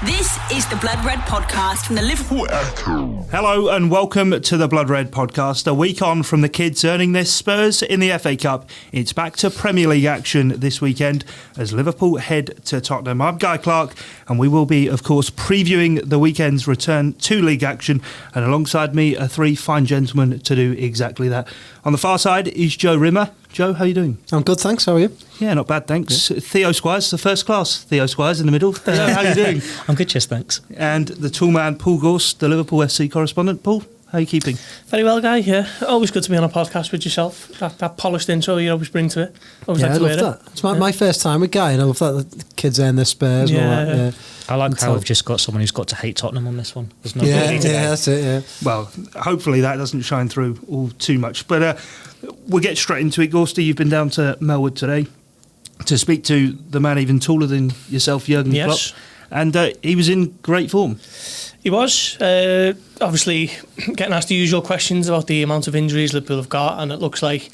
This is the Blood Red podcast from the Liverpool Echo. Hello and welcome to the Blood Red podcast. A week on from the kids earning their Spurs in the FA Cup, it's back to Premier League action this weekend as Liverpool head to Tottenham. I'm Guy Clark and we will be, of course, previewing the weekend's return to league action, and alongside me are three fine gentlemen to do exactly that. On the far side is Joe Rimmer. Joe, how are you doing? I'm good, thanks. How are you? Yeah, not bad, thanks. Yeah. Theo Squires, the first class. Theo Squires in the middle. How are you doing? I'm good, cheers, thanks. And the tall man, Paul Gorst, the Liverpool FC correspondent. Paul, how are you keeping? Very well, Guy, yeah. Always good to be on a podcast with yourself. That polished intro you always bring to it. Always I love that. It's my first time with Guy, and I love that the kids earn their Spurs and all that. Yeah. I like how we've just got someone who's got to hate Tottenham on this one. There's no that's it, yeah. Well, hopefully that doesn't shine through all too much. But we'll get straight into it. Gorsty, you've been down to Melwood today to speak to the man even taller than yourself, Jurgen Klopp. And he was in great form. He was. Obviously, getting asked the usual questions about the amount of injuries Liverpool have got, and it looks like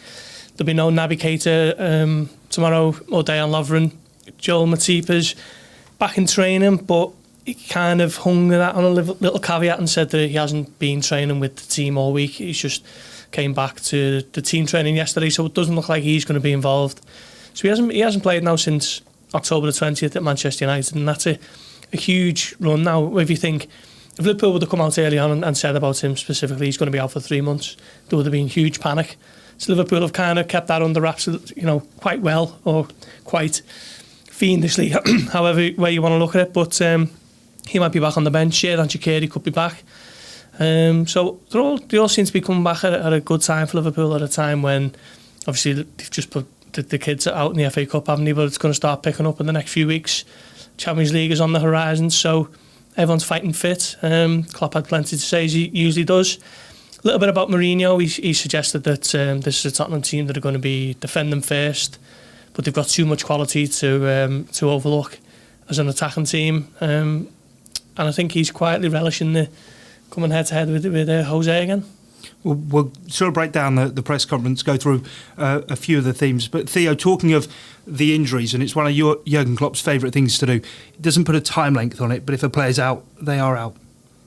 there'll be no Naby Keita tomorrow or Dejan Lovren. Joel Matip is back in training, but he kind of hung that on a little caveat and said that he hasn't been training with the team all week. He's just came back to the team training yesterday, so it doesn't look like he's going to be involved. So he hasn't played now since October the 20th at Manchester United, and that's a huge run now. If you think, if Liverpool would have come out early on and said about him specifically he's going to be out for 3 months, there would have been huge panic. So Liverpool have kind of kept that under wraps, quite well, or quite fiendishly, however way you want to look at it. But he might be back on the bench. And Shaqiri could be back. So they all seem to be coming back at a good time for Liverpool, at a time when obviously they've just put the kids out in the FA Cup, haven't they? But it's going to start picking up in the next few weeks. Champions League is on the horizon, so everyone's fighting fit. Klopp had plenty to say, as he usually does. A little bit about Mourinho. He suggested that this is a Tottenham team that are going to be defending first, but they've got too much quality to overlook as an attacking team. And I think he's quietly relishing the coming head-to-head with Jose again. We'll sort of break down the press conference, go through a few of the themes. But Theo, talking of the injuries, and it's one of Jurgen Klopp's favourite things to do, he doesn't put a time length on it, but if a player's out, they are out.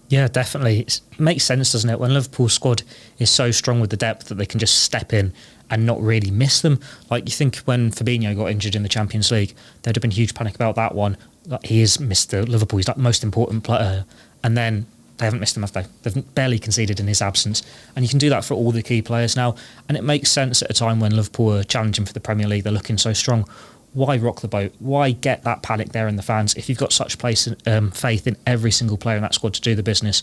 Yeah, definitely. It makes sense, doesn't it? When Liverpool's squad is so strong with the depth that they can just step in and not really miss them. Like, you think when Fabinho got injured in the Champions League, there'd have been huge panic about that one. Like, he is Mr. Liverpool, he's like the most important player. And then they haven't missed him, have they? They've barely conceded in his absence. And you can do that for all the key players now. And it makes sense at a time when Liverpool are challenging for the Premier League, they're looking so strong. Why rock the boat? Why get that panic there in the fans? If you've got such faith in every single player in that squad to do the business,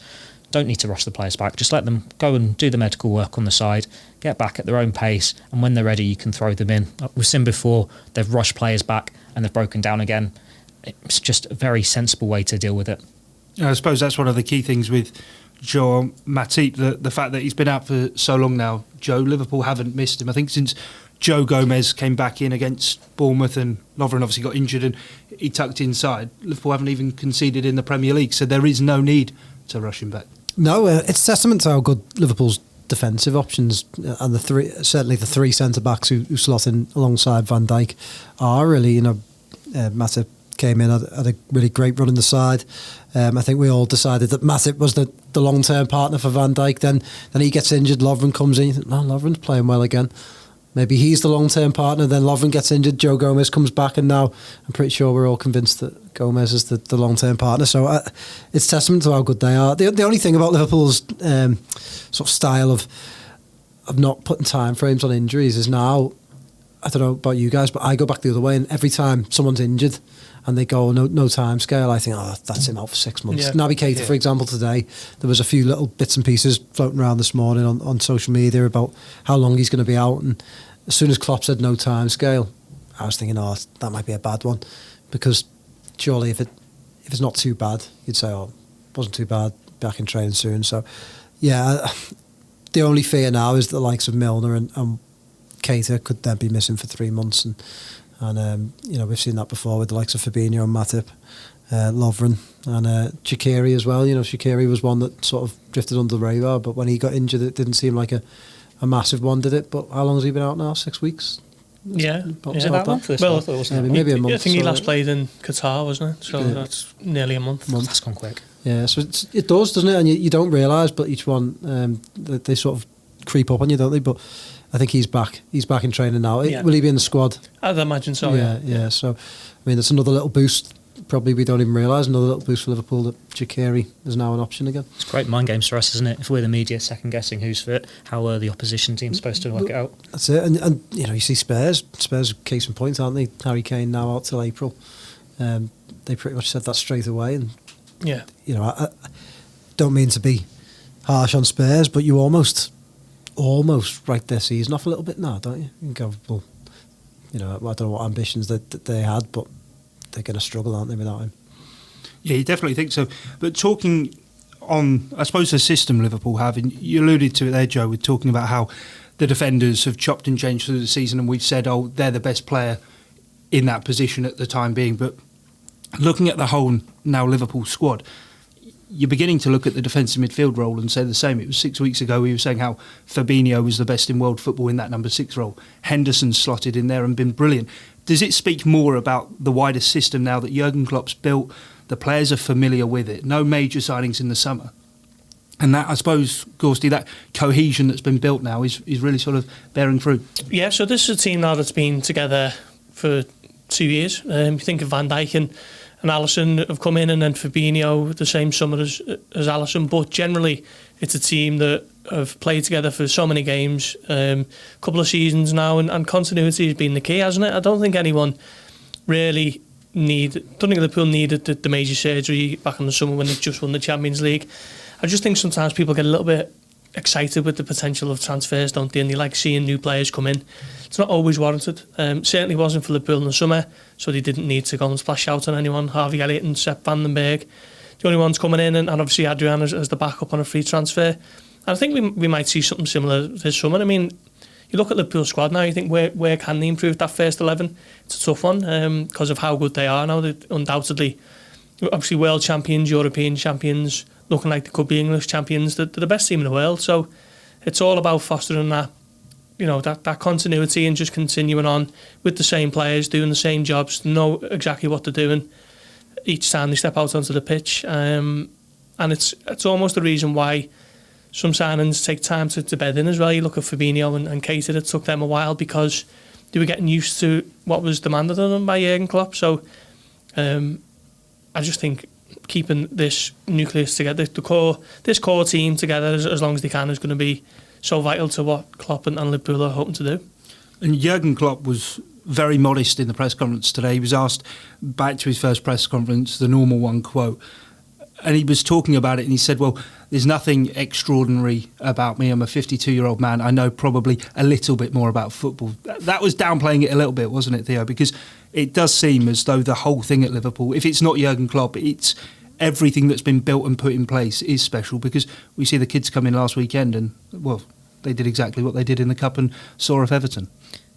don't need to rush the players back. Just let them go and do the medical work on the side, get back at their own pace, and when they're ready, you can throw them in. Like we've seen before, they've rushed players back and they've broken down again. It's just a very sensible way to deal with it. I suppose that's one of the key things with Joel Matip, the fact that he's been out for so long now. Joe, Liverpool haven't missed him. I think since Joe Gomez came back in against Bournemouth and Lovren obviously got injured and he tucked inside, Liverpool haven't even conceded in the Premier League, so there is no need to rush him back. No, it's testament to how good Liverpool's defensive options and certainly the three centre-backs who slot in alongside Van Dijk are really, Matip came in, had a really great run in the side. I think we all decided that Matip was the long-term partner for Van Dijk. Then he gets injured, Lovren comes in, you think, no, Lovren's playing well again. Maybe he's the long-term partner, then Lovren gets injured, Joe Gomez comes back, and now I'm pretty sure we're all convinced that Gomez is the long-term partner. So it's testament to how good they are. The only thing about Liverpool's sort of style of not putting time frames on injuries is now, I don't know about you guys, but I go back the other way, and every time someone's injured and they go no time scale, I think, that's him out for 6 months. Yeah. Naby Keita, for example, today, there was a few little bits and pieces floating around this morning on social media about how long he's going to be out, and as soon as Klopp said no time scale, I was thinking, that might be a bad one, because surely if it's not too bad, you'd say, it wasn't too bad, back in training soon. So yeah, the only fear now is the likes of Milner and Keita could then be missing for 3 months, and we've seen that before with the likes of Fabinho and Matip, Lovren and Shaqiri as well. Shaqiri was one that sort of drifted under the radar, but when he got injured, it didn't seem like a massive one, did it? But how long has he been out now? 6 weeks? Yeah. Was it that long for this? Well, I thought it wasn't. maybe a month. I think he so- last played in Qatar, wasn't it? So that's nearly a month. That's gone quick. Yeah, so it does, doesn't it? And you don't realise, but each one, they sort of creep up on you, don't they? But I think he's back. He's back in training now. Yeah. Will he be in the squad? I'd imagine so, Yeah. So, I mean, it's another little boost. Probably we don't even realise, another little boost for Liverpool that Jacquerie is now an option again. It's great mind games for us, isn't it? If we're the media second guessing who's fit, how are the opposition team supposed to work it out? That's it. And you know, you see Spurs case in point, aren't they? Harry Kane now out till April. They pretty much said that straight away. And Yeah. you know, I don't mean to be harsh on Spurs, but you almost write their season off a little bit now, don't you? You can go, well, you know, I don't know what ambitions that they had, but they're going to struggle, aren't they, without him? Yeah, you definitely think so. But talking on, I suppose, the system Liverpool have, and you alluded to it there, Joe, with talking about how the defenders have chopped and changed through the season, and we've said, oh, they're the best player in that position at the time being. But looking at the whole now Liverpool squad, you're beginning to look at the defensive midfield role and say the same. It was 6 weeks ago we were saying how Fabinho was the best in world football in that number 6 role. Henderson's slotted in there and been brilliant. Does it speak more about the wider system now that Jurgen Klopp's built? The players are familiar with it. No major signings in the summer. And that, I suppose, Gorsty, that cohesion that's been built now is really sort of bearing fruit. Yeah, so this is a team now that's been together for 2 years. You think of Van Dijk and Alisson have come in, and then Fabinho the same summer as Alisson. But generally, it's a team that have played together for so many games, couple of seasons now, and continuity has been the key, hasn't it? I don't think anyone really don't think Liverpool needed the major surgery back in the summer when they just won the Champions League. I just think sometimes people get a little bit excited with the potential of transfers, don't they? And they like seeing new players come in. It's not always warranted. Certainly wasn't for Liverpool in the summer, so they didn't need to go and splash out on anyone. Harvey Elliott and Sepp van den Berg, the only ones coming in, and obviously Adrian as the backup on a free transfer. And I think we might see something similar this summer. I mean, you look at Liverpool's squad now, you think where can they improve that first 11? It's a tough one because of how good they are now. They're undoubtedly, obviously, world champions, European champions, looking like they could be English champions. They're the best team in the world. So it's all about fostering that, you know, that continuity and just continuing on with the same players, doing the same jobs, know exactly what they're doing each time they step out onto the pitch. And it's almost the reason why some signings take time to bed in as well. You look at Fabinho and Keita, it took them a while because they were getting used to what was demanded of them by Jurgen Klopp. So I just think keeping this nucleus together, this core team together as long as they can is going to be so vital to what Klopp and Liverpool are hoping to do. And Jurgen Klopp was very modest in the press conference today. He was asked back to his first press conference, the normal one, quote, and he was talking about it and he said, well, there's nothing extraordinary about me. I'm a 52-year-old man. I know probably a little bit more about football. That was downplaying it a little bit, wasn't it, Theo? Because it does seem as though the whole thing at Liverpool, if it's not Jurgen Klopp, it's everything that's been built and put in place is special, because we see the kids come in last weekend and, well, they did exactly what they did in the Cup and saw off Everton.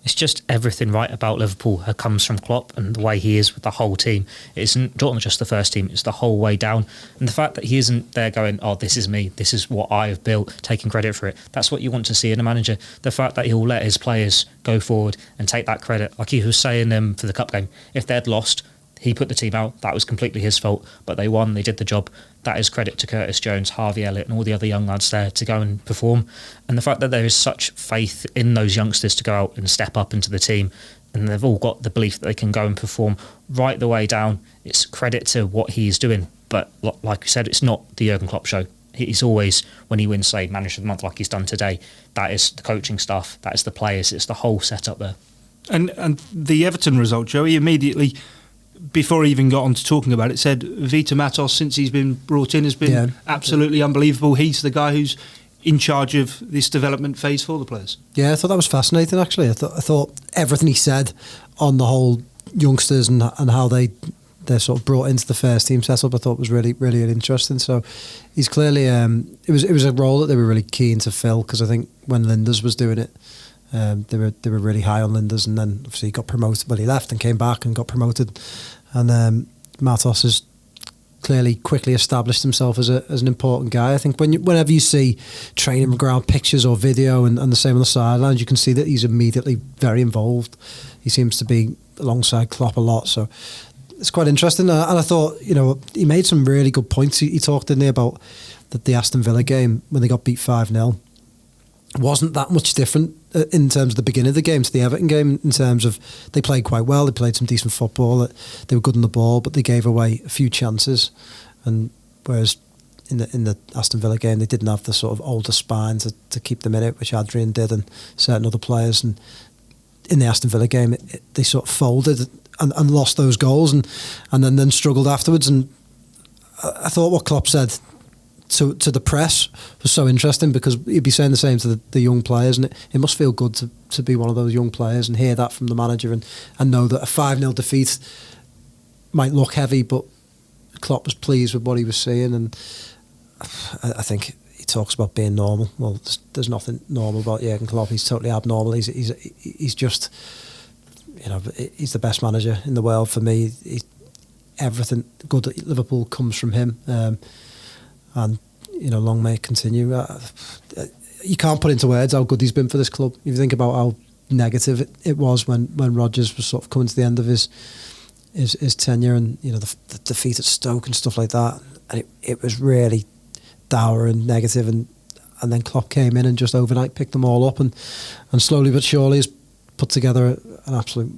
It's just everything right about Liverpool comes from Klopp and the way he is with the whole team. It isn't not just the first team, it's the whole way down. And the fact that he isn't there going, oh, this is me, this is what I've built, taking credit for it. That's what you want to see in a manager. The fact that he'll let his players go forward and take that credit. Like he was saying for the Cup game, if they'd lost, he put the team out. That was completely his fault. But they won, they did the job. That is credit to Curtis Jones, Harvey Elliott and all the other young lads there to go and perform. And the fact that there is such faith in those youngsters to go out and step up into the team, and they've all got the belief that they can go and perform right the way down, it's credit to what he's doing. But like you said, it's not the Jurgen Klopp show. He's always, when he wins, say, Manager of the Month like he's done today, that is the coaching staff, that is the players, it's the whole setup there. And the Everton result, Joey, immediately, before he even got on to talking about it, said Vita Matos, since he's been brought in, has been absolutely unbelievable. He's the guy who's in charge of this development phase for the players. Yeah, I thought that was fascinating, actually. I thought everything he said on the whole youngsters and how they're sort of brought into the first team setup, I thought was really, really interesting. So he's clearly, it was a role that they were really keen to fill, because I think when Linders was doing it, they were really high on Linders, and then obviously he got promoted. Well, he left and came back and got promoted, and Matos has clearly quickly established himself as an important guy. I think whenever you see training ground pictures or video and the same on the sidelines, you can see that he's immediately very involved. He seems to be alongside Klopp a lot, so it's quite interesting. And I thought, he made some really good points. He talked in there about the Aston Villa game when they got beat 5-0. Wasn't that much different in terms of the beginning of the game to the Everton game, in terms of they played quite well, they played some decent football, they were good on the ball, but they gave away a few chances. And whereas in the Aston Villa game, they didn't have the sort of older spine to keep them in it, which Adrian did and certain other players. And in the Aston Villa game, they sort of folded and lost those goals and then struggled afterwards. And I thought what Klopp said to the press was so interesting, because he'd be saying the same to the young players, and it must feel good to be one of those young players and hear that from the manager and know that a 5-0 defeat might look heavy, but Klopp was pleased with what he was seeing. And I think he talks about being normal. Well, there's nothing normal about Jurgen Klopp. He's totally abnormal. He's just, he's the best manager in the world for me. Everything good at Liverpool comes from him. And long may it continue. You can't put into words how good he's been for this club. If you think about how negative it was when Rodgers was sort of coming to the end of his tenure, and the defeat at Stoke and stuff like that, and it was really dour and negative, and then Klopp came in and just overnight picked them all up, and slowly but surely has put together an absolute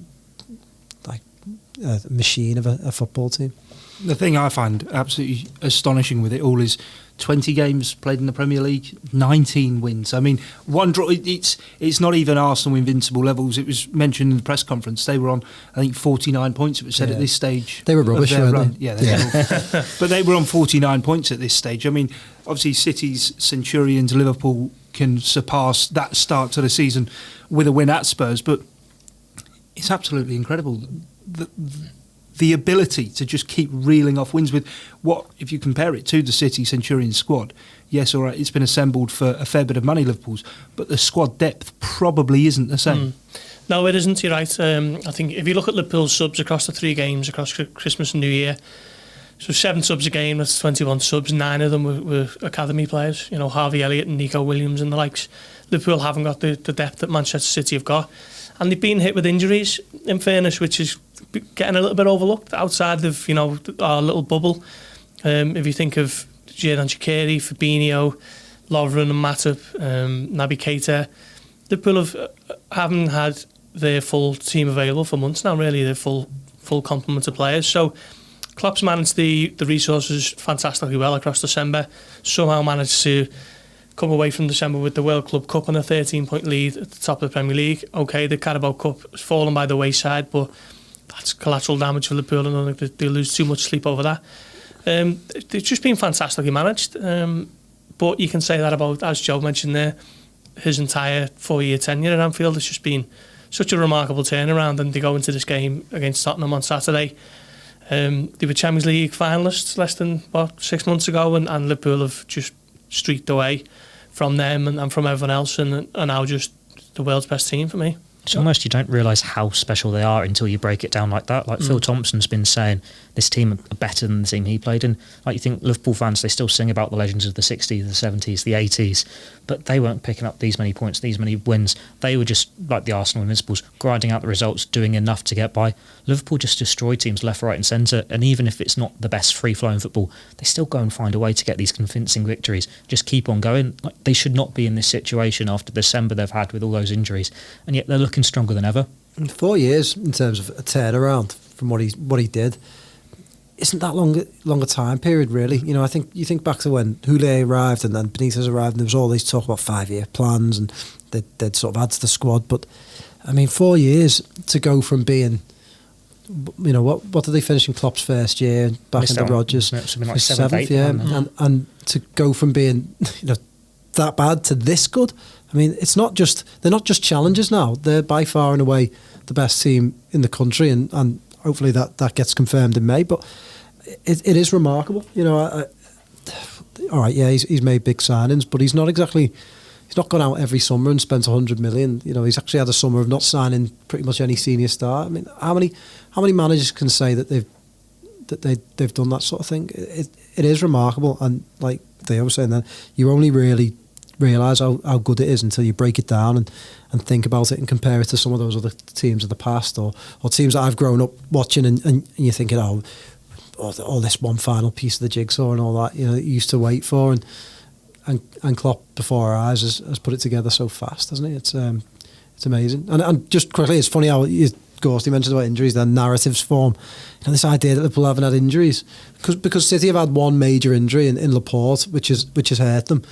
machine of a football team. The thing I find absolutely astonishing with it all is 20 games played in the Premier League, 19 wins. I mean, one draw. It's not even Arsenal invincible levels. It was mentioned in the press conference. They were on, I think, 49 points. It was said at this stage. They were rubbish, weren't they? Yeah, they were. But they were on 49 points at this stage. I mean, obviously, City's Centurions, Liverpool can surpass that start to the season with a win at Spurs. But it's absolutely incredible. The ability to just keep reeling off wins with what, if you compare it to the City Centurion squad, yes, all right, it's been assembled for a fair bit of money, Liverpool's, but the squad depth probably isn't the same. No, it isn't, you're right. I think if you look at Liverpool's subs across the 3 games, across Christmas and New Year, so 7 subs a game, that's 21 subs, 9 of them were academy players, Harvey Elliott and Nico Williams and the likes. Liverpool haven't got the depth that Manchester City have got. And they've been hit with injuries, in fairness, which is getting a little bit overlooked outside of our little bubble. If you think of Xherdan Shaqiri, Fabinho, Lovren and Matip, Naby Keita, Liverpool haven't had their full team available for months now. Really, their full complement of players. So Klopp's managed the resources fantastically well across December. Somehow managed to come away from December with the World Club Cup and a 13-point lead at the top of the Premier League. Okay, the Carabao Cup has fallen by the wayside, but that's collateral damage for Liverpool, and I don't think they lose too much sleep over that. It's just been fantastically managed. But you can say that about, as Joe mentioned there, his entire 4-year tenure at Anfield. It's just been such a remarkable turnaround, and they go into this game against Tottenham on Saturday. They were Champions League finalists less than 6 months ago, and Liverpool have just streaked away from them and from everyone else, and are now just the world's best team for me. It's almost, you don't realise how special they are until you break it down like that. Like Phil Thompson's been saying, this team are better than the team he played in. Like, you think Liverpool fans, they still sing about the legends of the 60s, the 70s, the 80s, but they weren't picking up these many points, these many wins. They were just, like the Arsenal Invincibles, grinding out the results, doing enough to get by. Liverpool just destroy teams left, right and centre, and even if it's not the best free-flowing football, they still go and find a way to get these convincing victories. Just keep on going. Like, they should not be in this situation after December they've had with all those injuries, and yet they're looking stronger than ever. In 4 years, in terms of a turnaround from what he did, isn't that longer time period, really? I think you think back to when Houllier arrived and then Benitez arrived, and there was all these talk about 5-year plans, and they'd sort of add to the squad. But I mean, 4 years to go from being, what did they finish in Klopp's first year back under Rodgers? Something like 7th, yeah, and to go from being that bad to this good. I mean, they're not just challengers now. They're by far and away the best team in the country, and hopefully that gets confirmed in May. But it is remarkable. All right, yeah, he's made big signings, but he's not gone out every summer and spent 100 million. He's actually had a summer of not signing pretty much any senior star. I mean, how many managers can say that that they've done that sort of thing. It is remarkable, and like they always say, then you only really realise how good it is until you break it down and think about it and compare it to some of those other teams of the past or teams that I've grown up watching, and you're thinking, this one final piece of the jigsaw and all that, you know, that you used to wait for, and Klopp before our eyes has put it together so fast, hasn't he? It's amazing. And just quickly, it's funny how Gorsty mentioned about injuries, their narratives form. You know, this idea that Liverpool haven't had injuries because City have had one major injury in Laporte, which has hurt them,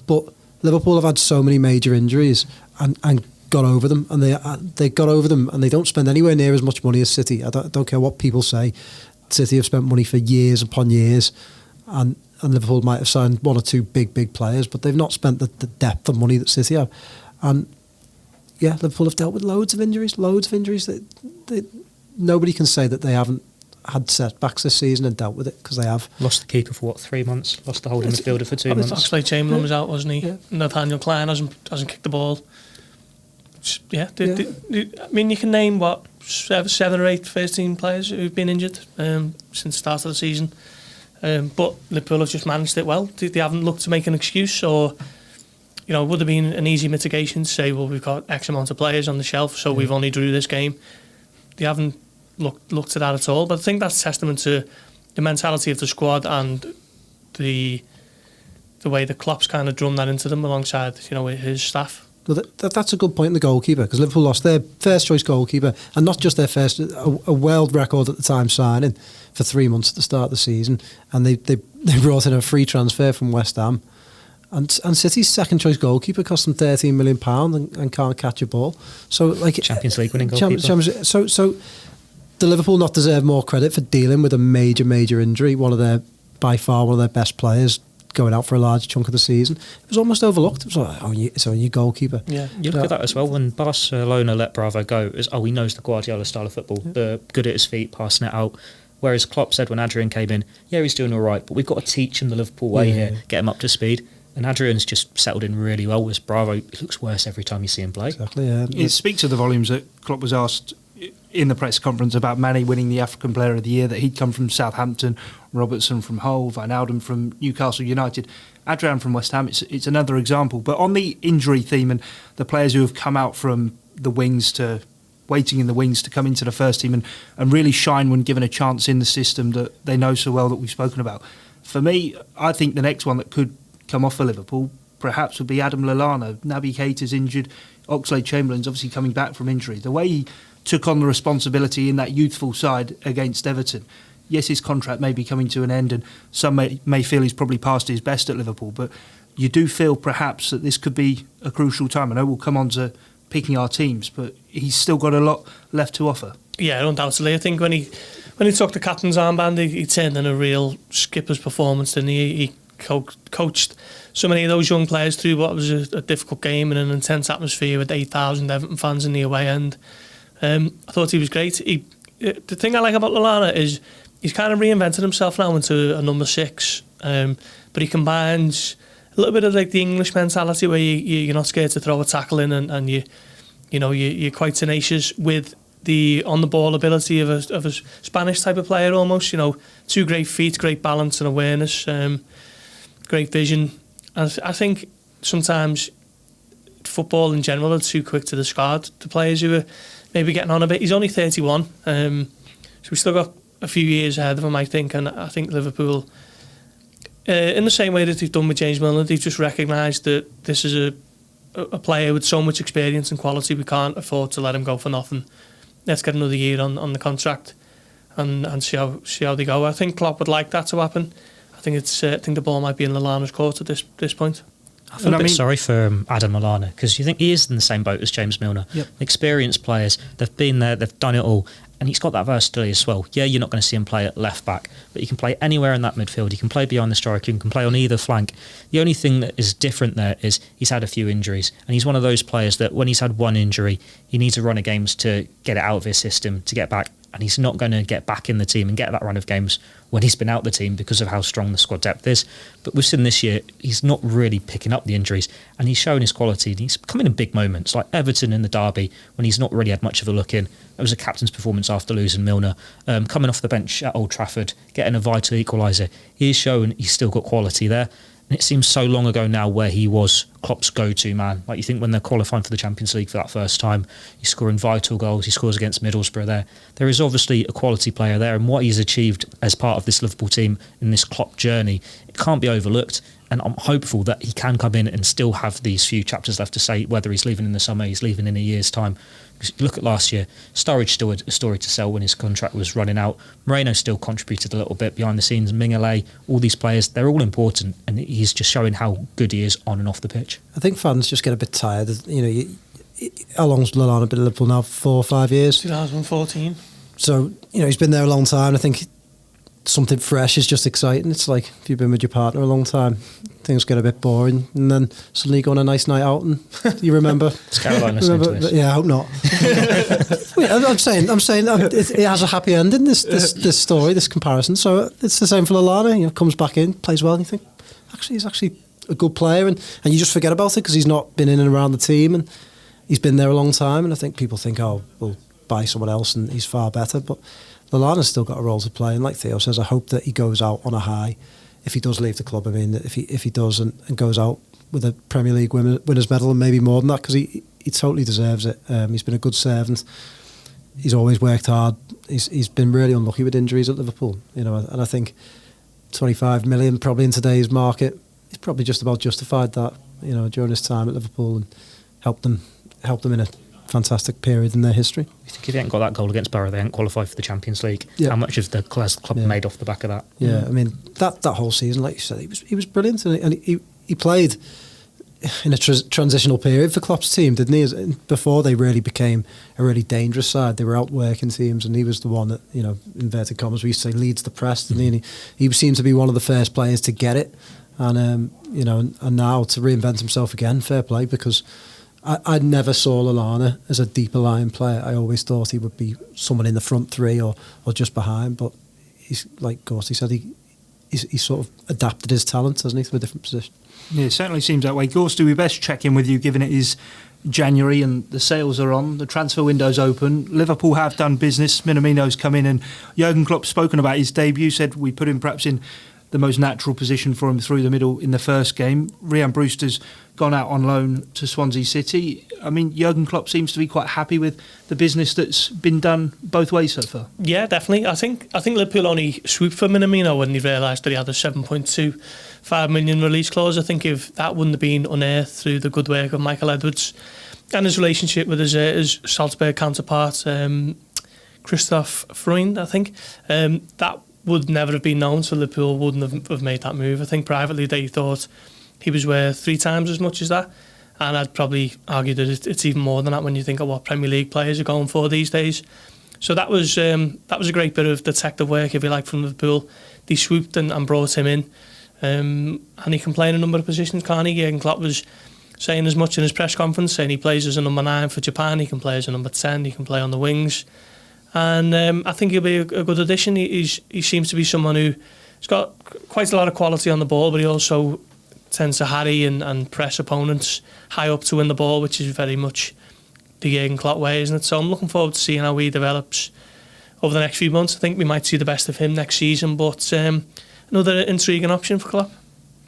but Liverpool have had so many major injuries and got over them, and they got over them, and they don't spend anywhere near as much money as City. I don't care what people say. City have spent money for years upon years, and Liverpool might have signed one or two big players, but they've not spent the depth of money that City have. And yeah, Liverpool have dealt with loads of injuries. That nobody can say that they haven't had setbacks this season and dealt with it, because they have. Lost the keeper for 3 months. Lost the holding midfielder for 2 months. Oxlade-Chamberlain was out, wasn't he? Yeah. Nathaniel Klein hasn't kicked the ball. Yeah, I mean, you can name what 7 or 8 first team players who've been injured since the start of the season. But Liverpool have just managed it well. They haven't looked to make an excuse, or you know, it would have been an easy mitigation to say, well, we've got X amount of players on the shelf, so we've only drew this game. They haven't looked at that at all. But I think that's testament to the mentality of the squad and the way the Klopps kind of drummed that into them alongside, you know, his staff. Well, that's a good point in the goalkeeper, because Liverpool lost their first choice goalkeeper, and not just their first, a world record at the time signing for 3 months at the start of the season, and they brought in a free transfer from West Ham, and City's second choice goalkeeper cost them £13 million and can't catch a ball. So like Champions League winning goalkeeper. So do Liverpool not deserve more credit for dealing with a major injury? By far one of their best players going out for a large chunk of the season. It was almost overlooked. It was like, it's on your goalkeeper. Yeah, you look at that as well. When Barcelona let Bravo go, it was, he knows the Guardiola style of football. The good at his feet, passing it out. Whereas Klopp said when Adrian came in, he's doing all right, but we've got to teach him the Liverpool way here, get him up to speed. And Adrian's just settled in really well with Bravo. It looks worse every time you see him play. Exactly, yeah. It speaks to the volumes that Klopp was asked in the press conference about Manny winning the African Player of the Year, that he'd come from Southampton, Robertson from Hull, Wijnaldum from Newcastle United, Adrian from West Ham. It's another example. But on the injury theme and the players who have come out from the wings to waiting in the wings to come into the first team and really shine when given a chance in the system that they know so well that we've spoken about. For me, I think the next one that could come off for Liverpool perhaps would be Adam Lallana. Naby Keita's injured. Oxlade-Chamberlain's obviously coming back from injury. The way he took on the responsibility in that youthful side against Everton. Yes, his contract may be coming to an end, and some may feel he's probably past his best at Liverpool, but you do feel perhaps that this could be a crucial time. I know we'll come on to picking our teams, but he's still got a lot left to offer. Yeah, undoubtedly. I think when he took the captain's armband, he turned in a real skipper's performance, didn't he? He coached so many of those young players through what was a difficult game in an intense atmosphere with 8,000 Everton fans in the away end. I thought he was great. The thing I like about Lallana is he's kind of reinvented himself now into a number 6, but he combines a little bit of like the English mentality where you're not scared to throw a tackle in, and you're quite tenacious with the on the ball ability of a Spanish type of player almost. 2 great feet, great balance and awareness, great vision. And I think sometimes football in general are too quick to discard the players who are maybe getting on a bit. He's only 31, so we've still got a few years ahead of him, I think. And I think Liverpool, in the same way that they've done with James Milner, they've just recognised that this is a player with so much experience and quality. We can't afford to let him go for nothing. Let's get another year on the contract and see how they go. I think Klopp would like that to happen. I think the ball might be in Lallana's court at this point. I feel a bit sorry for Adam Lallana, because you think he is in the same boat as James Milner. Yep. Experienced players, they've been there, they've done it all, and he's got that versatility as well. Yeah, you're not going to see him play at left back, but he can play anywhere in that midfield. He can play behind the striker, he can play on either flank. The only thing that is different there is he's had a few injuries, and he's one of those players that when he's had one injury, he needs a run of games to get it out of his system, to get back, and he's not going to get back in the team and get that run of games when he's been out the team because of how strong the squad depth is. But we've seen this year, he's not really picking up the injuries, and he's showing his quality, and he's coming in big moments, like Everton in the derby, when he's not really had much of a look in, It was a captain's performance after losing Milner. Coming off the bench at Old Trafford, getting a vital equaliser. He's shown he's still got quality there. And it seems so long ago now where he was Klopp's go-to man. Like, you think when they're qualifying for the Champions League for that first time, he's scoring vital goals. He scores against Middlesbrough there. There is obviously a quality player there, and what he's achieved as part of this Liverpool team in this Klopp journey, it can't be overlooked. And I'm hopeful that he can come in and still have these few chapters left to say, whether he's leaving in the summer, he's leaving in a year's time. Because you look at last year, Sturridge still had a story to sell when his contract was running out. Mourinho still contributed a little bit behind the scenes. Mignolet, all these players, they're all important, and he's just showing how good he is on and off the pitch. I think fans just get a bit tired. How long's Lallana been at Liverpool now? 4 or 5 years? 2014. So, he's been there a long time. I think something fresh is just exciting. It's like if you've been with your partner a long time, things get a bit boring, and then suddenly you go on a nice night out and you remember. Is Caroline listening to this? Yeah, I hope not. I'm saying it has a happy ending, this story, this comparison. So it's the same for Lallana. Comes back in, plays well, and you think, actually, he's actually a good player, and you just forget about it because he's not been in and around the team, and he's been there a long time. And I think people think, oh, we'll buy someone else and he's far better, but Lallana's still got a role to play, and like Theo says, I hope that he goes out on a high if he does leave the club. I mean, if he does and goes out with a Premier League winners medal and maybe more than that, because he totally deserves it. He's been a good servant. He's always worked hard. He's been really unlucky with injuries at Liverpool, and I think 25 million probably in today's market, he's probably just about justified that, during his time at Liverpool, and helped them in a fantastic period in their history. You think if he hadn't got that goal against Borough, they hadn't qualified for the Champions League? Yeah. How much of the club made off the back of that? Yeah, I mean, that whole season, like you said, he was brilliant, and he played in a transitional period for Klopp's team, didn't he? Before they really became a really dangerous side, they were outworking teams, and he was the one that, inverted commas, we used to say leads the press, didn't he? And he seemed to be one of the first players to get it, and and now to reinvent himself again, fair play, because I never saw Lallana as a deeper lying player. I always thought he would be someone in the front three or just behind, but he's, like Gorsty said, he's sort of adapted his talent, hasn't he, to a different position. Yeah, it certainly seems that way. Gorsty, we best check in with you, given it is January and the sales are on, the transfer window's open. Liverpool have done business. Mourinho's come in, and Jurgen Klopp spoken about his debut, said we put him perhaps in the most natural position for him through the middle in the first game. Rhian Brewster's gone out on loan to Swansea City. I mean, Jurgen Klopp seems to be quite happy with the business that's been done both ways so far. Yeah, definitely. I think Liverpool only swooped for Minamino when they realised that he had a 7.25 million release clause. I think if that wouldn't have been unearthed through the good work of Michael Edwards and his relationship with his Salzburg counterpart, Christoph Freund, I think, that would never have been known, so Liverpool wouldn't have made that move. I think privately they thought he was worth 3 times as much as that, and I'd probably argue that it's even more than that when you think of what Premier League players are going for these days. So that was a great bit of detective work, if you like, from Liverpool. They swooped and brought him in, and he can play in a number of positions, can't he? Jurgen Klopp was saying as much in his press conference, saying he plays as a number 9 for Japan, he can play as a number 10, he can play on the wings. And I think he'll be a good addition. He seems to be someone who's got quite a lot of quality on the ball, but he also tends to harry and press opponents high up to win the ball, which is very much the Jurgen Klopp way, isn't it? So I'm looking forward to seeing how he develops over the next few months. I think we might see the best of him next season, but another intriguing option for Klopp.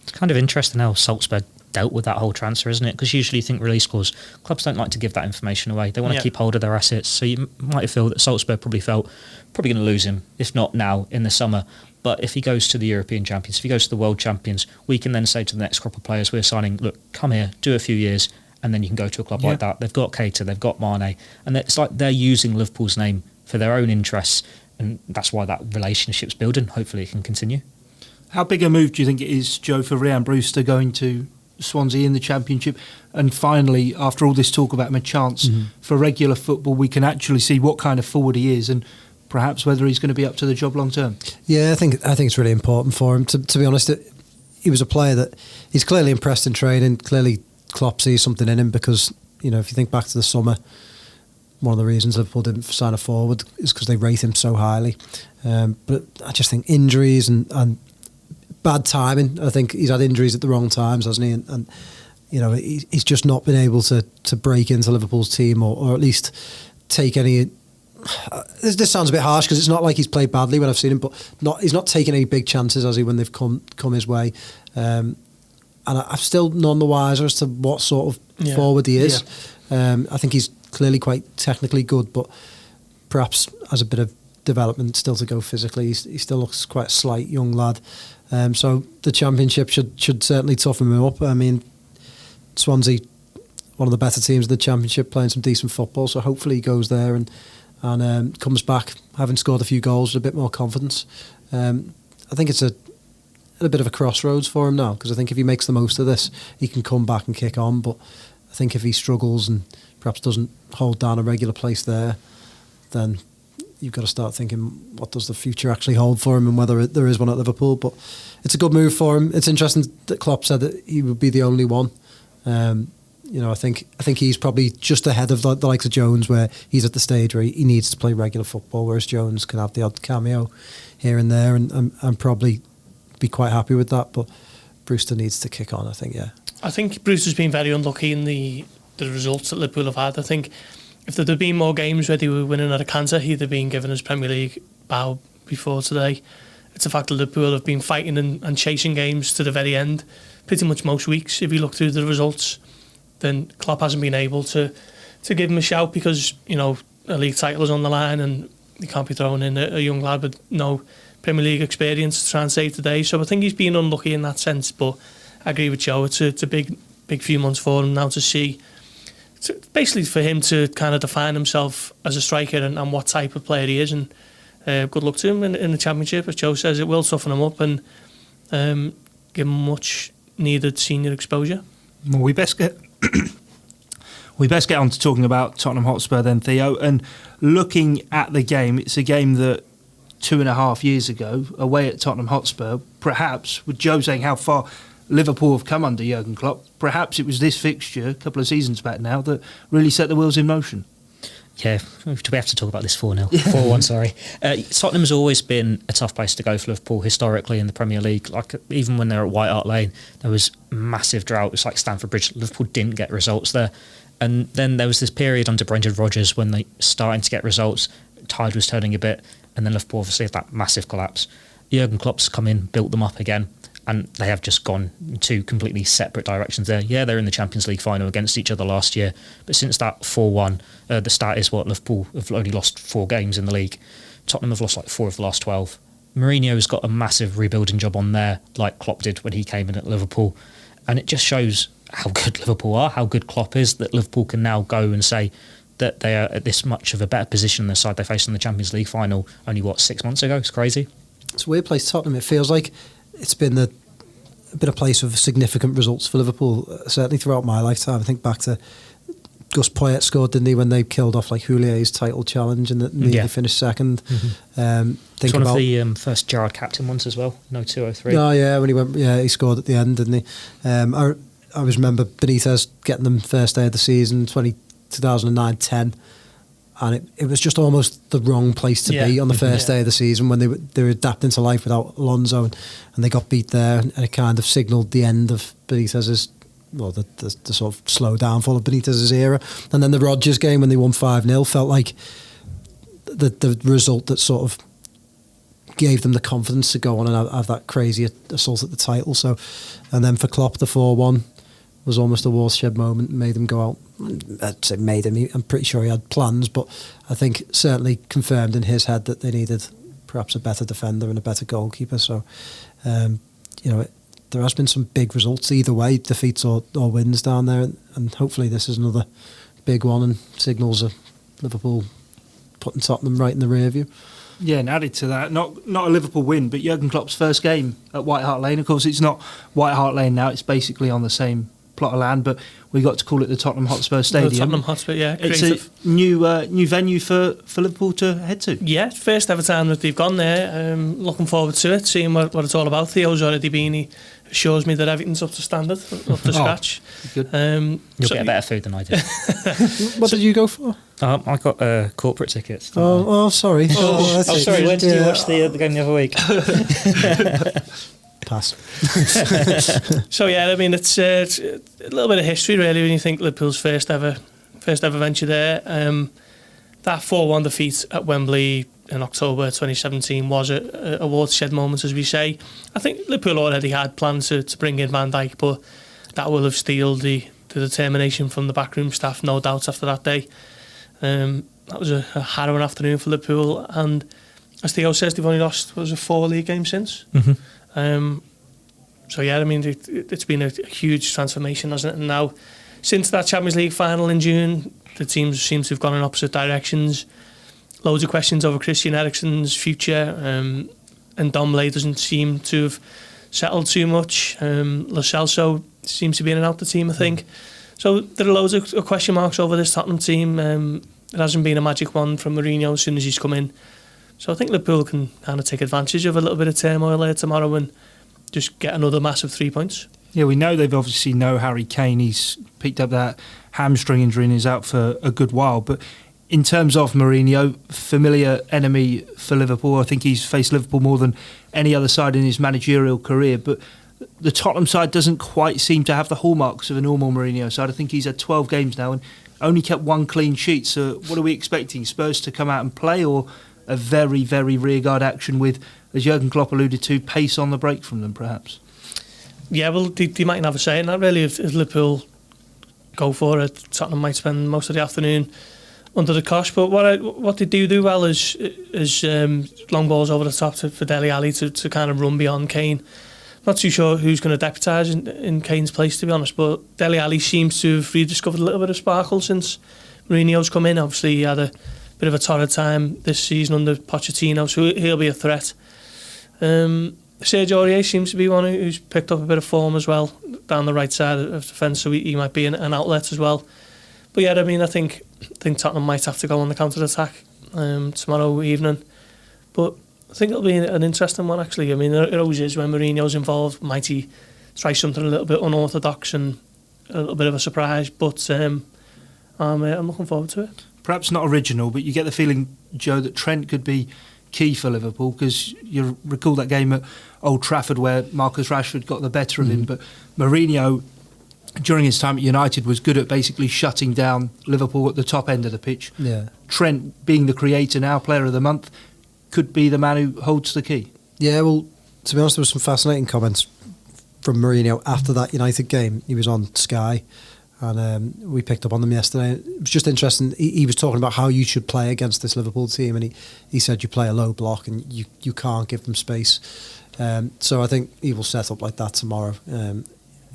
It's kind of interesting how Salzburg dealt with that whole transfer, isn't it? Because usually you think release clause, clubs don't like to give that information away. They want to keep hold of their assets. So you might feel that Salzburg probably going to lose him, if not now, in the summer. But if he goes to the European champions, if he goes to the world champions, we can then say to the next crop of players we're signing, look, come here, do a few years, and then you can go to a club like that. They've got Keita, they've got Mane, and it's like they're using Liverpool's name for their own interests, and that's why that relationship's building. Hopefully it can continue. How big a move do you think it is, Joe, for Rhian Brewster going to Swansea in the Championship, and finally, after all this talk about him, a chance for regular football, we can actually see what kind of forward he is and perhaps whether he's going to be up to the job long term? Yeah, I think it's really important for him. To be honest, he was a player that he's clearly impressed in training. Clearly, Klopp sees something in him because, if you think back to the summer, one of the reasons Liverpool didn't sign a forward is because they rate him so highly. But I just think injuries and bad timing. I think he's had injuries at the wrong times, hasn't he? And he's just not been able to break into Liverpool's team or at least take any This sounds a bit harsh because it's not like he's played badly when I've seen him, but he's not taken any big chances, has he, when they've come his way. And I'm still none the wiser as to what sort of forward he is. Yeah. I think he's clearly quite technically good, but perhaps has a bit of development still to go physically. He still looks quite a slight young lad. So the Championship should certainly toughen him up. I mean, Swansea, one of the better teams of the Championship, playing some decent football, so hopefully he goes there and comes back having scored a few goals with a bit more confidence. I think it's a bit of a crossroads for him now, because I think if he makes the most of this, he can come back and kick on. But I think if he struggles and perhaps doesn't hold down a regular place there, then you've got to start thinking, what does the future actually hold for him, and whether there is one at Liverpool. But it's a good move for him. It's interesting that Klopp said that he would be the only one. I think he's probably just ahead of the likes of Jones, where he's at the stage where he needs to play regular football, whereas Jones can have the odd cameo here and there, and probably be quite happy with that. But Brewster needs to kick on, I think. Yeah, I think Brewster's been very unlucky in the results that Liverpool have had. I think if there had been more games where they were winning at a canter, he'd have been given his Premier League bow before today. It's the fact that Liverpool have been fighting and chasing games to the very end, pretty much most weeks. If you look through the results, then Klopp hasn't been able to give him a shout, because a league title is on the line and he can't be throwing in a young lad with no Premier League experience to try and save the day. So I think he's been unlucky in that sense. But I agree with Joe. It's a big few months for him now to see, basically for him to kind of define himself as a striker and what type of player he is. And good luck to him in the Championship. As Joe says, it will toughen him up and give him much needed senior exposure. Well, we best get on to talking about Tottenham Hotspur then, Theo. And looking at the game, it's a game that 2.5 years ago, away at Tottenham Hotspur, perhaps, with Joe saying how far Liverpool have come under Jurgen Klopp, perhaps it was this fixture, a couple of seasons back now, that really set the wheels in motion. Yeah, do we have to talk about this 4-0? 4-1, sorry. Tottenham's always been a tough place to go for Liverpool historically in the Premier League. Like, even when they were at White Hart Lane, there was massive drought. It was like Stamford Bridge. Liverpool didn't get results there. And then there was this period under Brendan Rodgers when they starting to get results. Tide was turning a bit. And then Liverpool obviously had that massive collapse. Jurgen Klopp's come in, built them up again. And they have just gone in two completely separate directions there. Yeah, they're in the Champions League final against each other last year. But since that 4-1, the stat is Liverpool have only lost 4 games in the league. Tottenham have lost like 4 of the last 12. Mourinho's got a massive rebuilding job on there, like Klopp did when he came in at Liverpool. And it just shows how good Liverpool are, how good Klopp is, that Liverpool can now go and say that they are at this much of a better position than the side they faced in the Champions League final only, 6 months ago? It's crazy. It's a weird place, Tottenham. It feels like it's been a bit of place of significant results for Liverpool, certainly throughout my lifetime. I think back to Gus Poyet scored, didn't he, when they killed off like Houlier's title challenge and they finished second. Mm-hmm. It's one of the first Gerrard captain ones as well, 02-03. Oh yeah, when he went, he scored at the end, didn't he? I always remember Benitez getting them first day of the season, 2009-10. And it was just almost the wrong place to be on the first day of the season, when they were adapting to life without Alonso, and they got beat there, and it kind of signalled the end of Benitez's, the sort of slow downfall of Benitez's era. And then the Rodgers game when they won 5-0 felt like the result that sort of gave them the confidence to go on and have that crazy assault at the title. So, and then for Klopp, the 4-1 was almost a watershed moment, made him go out. I'd say made him, I'm pretty sure he had plans, but I think certainly confirmed in his head that they needed perhaps a better defender and a better goalkeeper. So, there has been some big results either way, defeats or wins down there, and hopefully this is another big one and signals of Liverpool putting Tottenham right in the rear view. Yeah, and added to that, not a Liverpool win, but Jurgen Klopp's first game at White Hart Lane. Of course, it's not White Hart Lane now, it's basically on the same plot of land, but we got to call it the Tottenham Hotspur Stadium. The Tottenham Hotspur, yeah. It's a new venue for Liverpool to head to. Yeah, first ever time that they've gone there. Looking forward to it, seeing what it's all about. Theo's already been, he assures me that everything's up to standard, up to scratch. Good. You'll get better food than I do. What did you go for? I got corporate tickets. Sorry. Sorry, when did you watch the game the other week? Pass. So yeah, I mean it's a little bit of history really when you think Liverpool's first ever venture there. that 4-1 defeat at Wembley in October 2017 was a watershed moment, as we say. I think Liverpool already had plans to bring in Van Dijk, but that will have steeled the determination from the backroom staff, no doubt, after that day. That was a harrowing afternoon for Liverpool, and as Theo says, they've only lost 4 league games since. So yeah, I mean, it's been a huge transformation, hasn't it? And now, since that Champions League final in June, the teams seem to have gone in opposite directions. Loads of questions over Christian Eriksen's future, and Domblé doesn't seem to have settled too much. Lo Celso seems to be in and out the team, I think. So there are loads of question marks over this Tottenham team. It hasn't been a magic one from Mourinho as soon as he's come in. So I think Liverpool can kind of take advantage of a little bit of turmoil there tomorrow and just get another massive 3 points. Yeah, we know they've obviously know Harry Kane. He's picked up that hamstring injury and is out for a good while. But in terms of Mourinho, familiar enemy for Liverpool. I think he's faced Liverpool more than any other side in his managerial career. But the Tottenham side doesn't quite seem to have the hallmarks of a normal Mourinho side. I think he's had 12 games now and only kept 1 clean sheet. So what are we expecting? Spurs to come out and play, or a very, very rearguard action with, as Jurgen Klopp alluded to, pace on the break from them, perhaps? Yeah, well, they mightn't have a say in that, really. If Liverpool go for it, Tottenham might spend most of the afternoon under the cosh. But what they do well is long balls over the top for Dele Alli to kind of run beyond Kane. Not too sure who's going to deputise in Kane's place, to be honest, but Dele Alli seems to have rediscovered a little bit of sparkle since Mourinho's come in. Obviously, he had a bit of a torrid time this season under Pochettino, so he'll be a threat. Serge Aurier seems to be one who's picked up a bit of form as well down the right side of the fence, so he might be an outlet as well. But yeah, I mean, I think Tottenham might have to go on the counter-attack tomorrow evening. But I think it'll be an interesting one, actually. I mean, it always is when Mourinho's involved. Might he try something a little bit unorthodox and a little bit of a surprise? But I'm looking forward to it. Perhaps not original, but you get the feeling, Joe, that Trent could be key for Liverpool, because you recall that game at Old Trafford where Marcus Rashford got the better of him, but Mourinho, during his time at United, was good at basically shutting down Liverpool at the top end of the pitch. Yeah. Trent, being the creator now, player of the month, could be the man who holds the key. Yeah, well, to be honest, there were some fascinating comments from Mourinho after that United game. He was on Sky, and we picked up on them yesterday. It was just interesting. He was talking about how you should play against this Liverpool team, and he said you play a low block and you can't give them space. So I think he will set up like that tomorrow.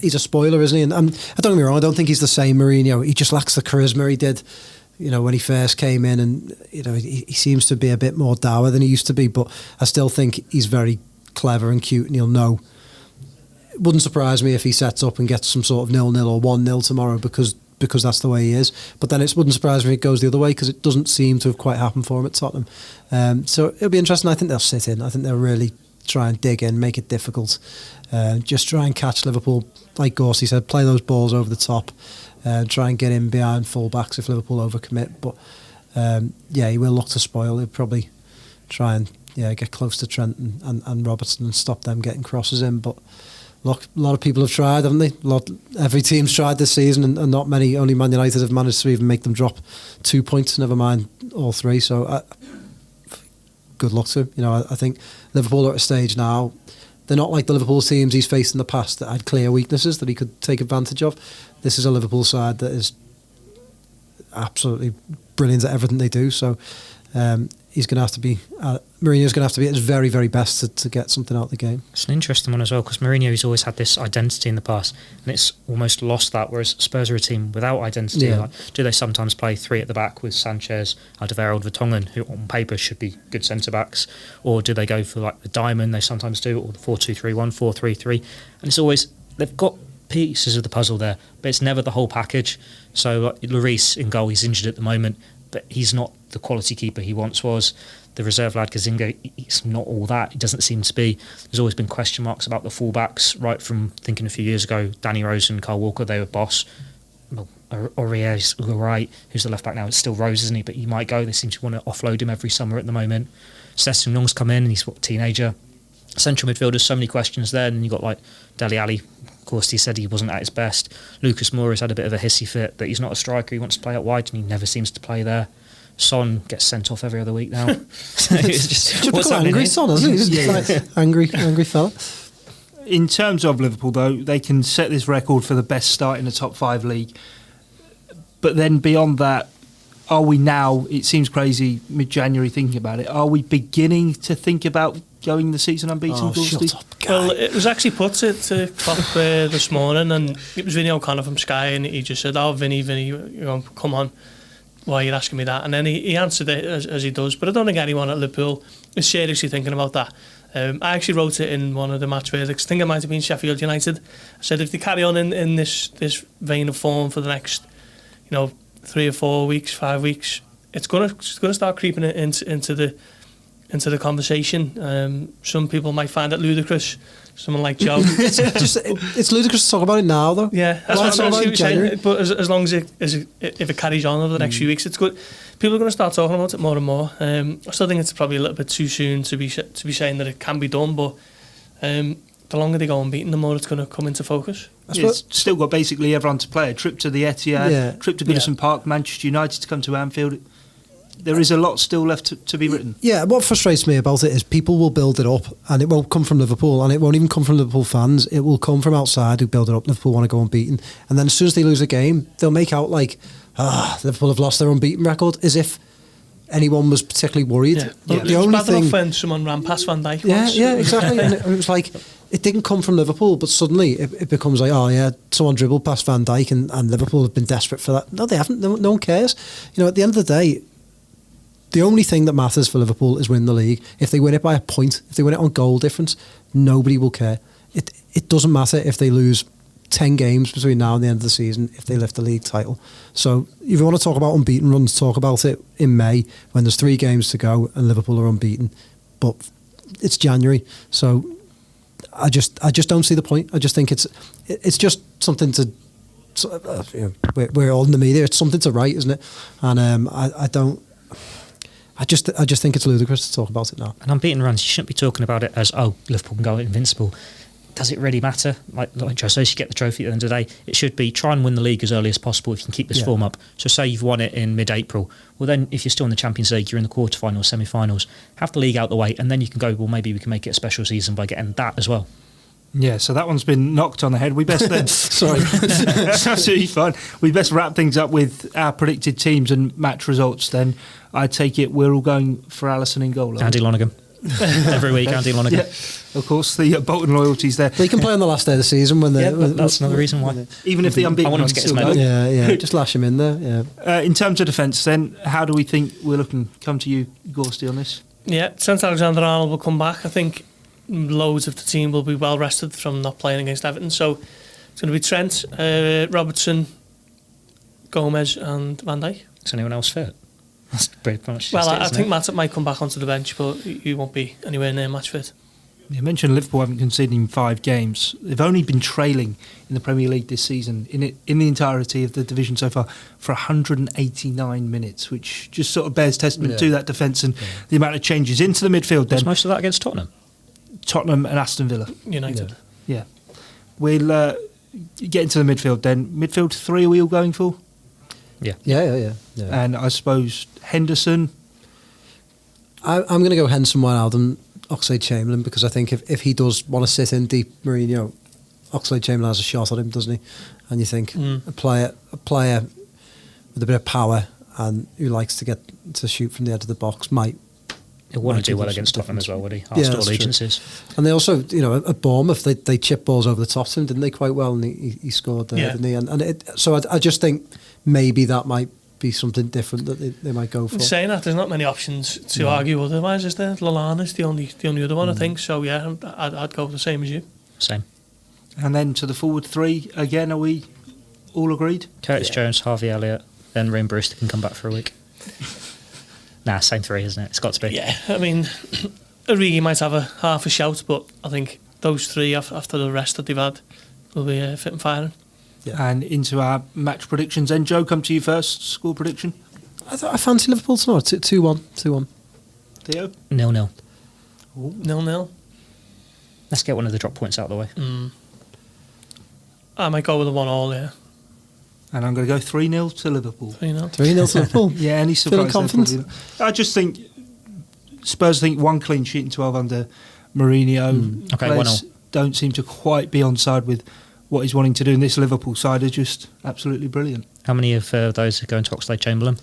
He's a spoiler, isn't he? And don't get me wrong, I don't think he's the same Mourinho. He just lacks the charisma he did, when he first came in, and he seems to be a bit more dour than he used to be. But I still think he's very clever and cute, and he'll know. It wouldn't surprise me if he sets up and gets some sort of 0-0 or 1-0 tomorrow, because that's the way he is. But then it wouldn't surprise me if it goes the other way, because it doesn't seem to have quite happened for him at Tottenham. So it'll be interesting. I think they'll sit in. I think they'll really try and dig in, make it difficult. Just try and catch Liverpool, like Gorsey said, play those balls over the top, try and get in behind full-backs if Liverpool overcommit. But he will look to spoil. He'll probably try and get close to Trent and Robertson and stop them getting crosses in. But look, a lot of people have tried, haven't they? Every team's tried this season, and not many. Only Man United have managed to even make them drop 2 points, never mind all 3. So good luck to him. I think Liverpool are at a stage now. They're not like the Liverpool teams he's faced in the past that had clear weaknesses that he could take advantage of. This is a Liverpool side that is absolutely brilliant at everything they do. So he's going to have to be, Mourinho's going to have to be at his very, very best to get something out of the game. It's an interesting one as well, because Mourinho's always had this identity in the past, and it's almost lost that, whereas Spurs are a team without identity. Yeah. Like, do they sometimes play 3 at the back with Sanchez, Alderweireld, Vertonghen, who on paper should be good centre-backs, or do they go for like the diamond they sometimes do, or the 4-2-3-1, 4-3-3, and it's always, they've got pieces of the puzzle there, but it's never the whole package. So Lloris in goal, he's injured at the moment, but he's not the quality keeper he once was. The reserve lad Gazzaniga, he's not all that. He doesn't seem to be. There's always been question marks about the fullbacks, right from thinking a few years ago, Danny Rose and Kyle Walker, they were boss. Well, Aurier's all right, who's the left back now? It's still Rose, isn't he? But he might go. They seem to want to offload him every summer at the moment. Sessegnon come in, and he's a teenager. Central midfielders, so many questions there. And you've got like Dele Alli. Of course, he said he wasn't at his best. Lucas Moura's had a bit of a hissy fit that he's not a striker. He wants to play out wide, and he never seems to play there. Son gets sent off every other week now. It's just, What's angry Son, hasn't he? He's like angry fella. In terms of Liverpool, though, they can set this record for the best start in the top 5 league. But then beyond that, are we now, it seems crazy, mid-January thinking about it, are we beginning to think about going the season unbeaten? Shut up, guy. Well, it was actually put to Klopp this morning, and it was Vinny O'Connor from Sky, and he just said, Vinny, come on, why are you asking me that? And then he answered it as he does, but I don't think anyone at Liverpool is seriously thinking about that. I actually wrote it in one of the match verdicts. I think it might have been Sheffield United. I said if they carry on in this vein of form for the next 3 or 4 weeks, 5 weeks, it's gonna start creeping into the conversation. Some people might find it ludicrous. Someone like Joe, it's ludicrous to talk about it now, though. Yeah, that's what I was saying. But as long as if it carries on over the next few weeks, it's good. People are going to start talking about it more and more. I still think it's probably a little bit too soon to be saying that it can be done, but the longer they go unbeaten, the more it's going to come into focus. It's still got basically everyone to play. A trip to the Etihad, trip to Goodison Park, Manchester United to come to Anfield. There is a lot still left to be written. Yeah, what frustrates me about it is people will build it up, and it won't come from Liverpool, and it won't even come from Liverpool fans. It will come from outside who build it up. Liverpool want to go unbeaten, and then as soon as they lose a game, they'll make out like, Liverpool have lost their unbeaten record, as if anyone was particularly worried. Yeah. The only thing, enough when someone ran past Van Dijk once. Yeah, exactly. And it was like, it didn't come from Liverpool, but suddenly it becomes like, someone dribbled past Van Dijk and Liverpool have been desperate for that. No, they haven't. No one cares. At the end of the day, the only thing that matters for Liverpool is win the league. If they win it by a point, if they win it on goal difference, nobody will care. It doesn't matter if they lose 10 games between now and the end of the season if they lift the league title. So if you want to talk about unbeaten runs, talk about it in May when there's 3 games to go and Liverpool are unbeaten. But it's January, so I just don't see the point. I just think it's just something to. We're all in the media. It's something to write, isn't it? And I just think it's ludicrous to talk about it now. And unbeaten runs, you shouldn't be talking about it as, Liverpool can go invincible. Does it really matter? Like Jose should get the trophy at the end of the day. It should be try and win the league as early as possible if you can keep this form up. So say you've won it in mid-April. Well, then if you're still in the Champions League, you're in the quarterfinals, semi-finals. Have the league out the way, and then you can go, well, maybe we can make it a special season by getting that as well. Yeah, so that one's been knocked on the head. We best then... Sorry. It's absolutely fine. We best wrap things up with our predicted teams and match results then. I take it we're all going for Alisson in goal. Andy Lonergan. Every week, Andy Lonergan. Yeah, of course, the Bolton loyalty's there. They can play on the last day of the season when they're... that's another reason why. Even if the unbeaten runs still go. Yeah, just lash him in there, yeah. In terms of defence then, how do we think we're looking? Come to you, Gorsty, on this. Yeah, since Alexander-Arnold will come back, I think loads of the team will be well rested from not playing against Everton. So it's going to be Trent, Robertson, Gomez and Van Dijk. Is anyone else fit? That's pretty much well, I think Matip might come back onto the bench, but he won't be anywhere near match fit. You mentioned Liverpool haven't conceded in 5 games. They've only been trailing in the Premier League this season, in the entirety of the division so far, for 189 minutes, which just sort of bears testament to that defence and the amount of changes into the midfield. Was most of that against Tottenham? Tottenham and Aston Villa. United. Yeah. We'll get into the midfield then. Midfield 3 are we all going for? Yeah. And I suppose Henderson. I'm going to go Henderson, Wijnaldum, Oxlade-Chamberlain, because I think if he does want to sit in deep Mourinho, Oxlade-Chamberlain has a shot at him, doesn't he? And you think a player with a bit of power and who likes to get to shoot from the edge of the box might. He'll want to do well against Tottenham as well, would he? After all allegiances. And they also, at Bournemouth, they chip balls over the top to him, didn't they, quite well? And he scored there, didn't he? And so I just think maybe that might be something different that they might go for. Saying that, there's not many options to argue otherwise, is there? Lallana's the only other one, I think. So, yeah, I'd go the same as you. Same. And then to the forward 3, again, are we all agreed? Curtis Jones, Harvey Elliott, then Rhian Brewster can come back for a week. Same 3, isn't it? It's got to be. Yeah, I mean, Origi might have a half a shout, but I think those 3, after the rest that they've had, will be fit and firing. Yeah. And into our match predictions. Then, Joe, come to you first. Score prediction. I fancy Liverpool tomorrow. 2-1. Theo? 0-0. 0-0. Let's get one of the drop points out of the way. I might go with a 1-1, yeah. And I'm going to go 3-0 to Liverpool. 3-0. 3-0 to Liverpool. Yeah, any surprise? Feeling confident? There, probably not. I just think Spurs think 1 clean sheet and 12 under Mourinho. Okay, Players 1-0. don't seem to quite be on side with what he's wanting to do. And this Liverpool side are just absolutely brilliant. How many of those are going to Oxlade-Chamberlain?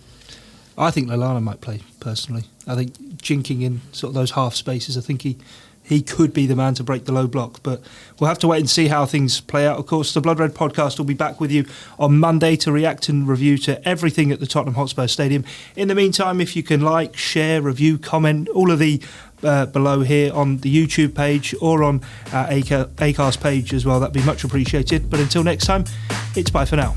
I think Lallana might play, personally. I think jinking in sort of those half spaces, I think he could be the man to break the low block. But we'll have to wait and see how things play out. Of course, the Blood Red podcast will be back with you on Monday to react and review to everything at the Tottenham Hotspur Stadium. In the meantime, if you can like, share, review, comment, all of the below here on the YouTube page or on our Acast page as well, that'd be much appreciated. But until next time, it's bye for now.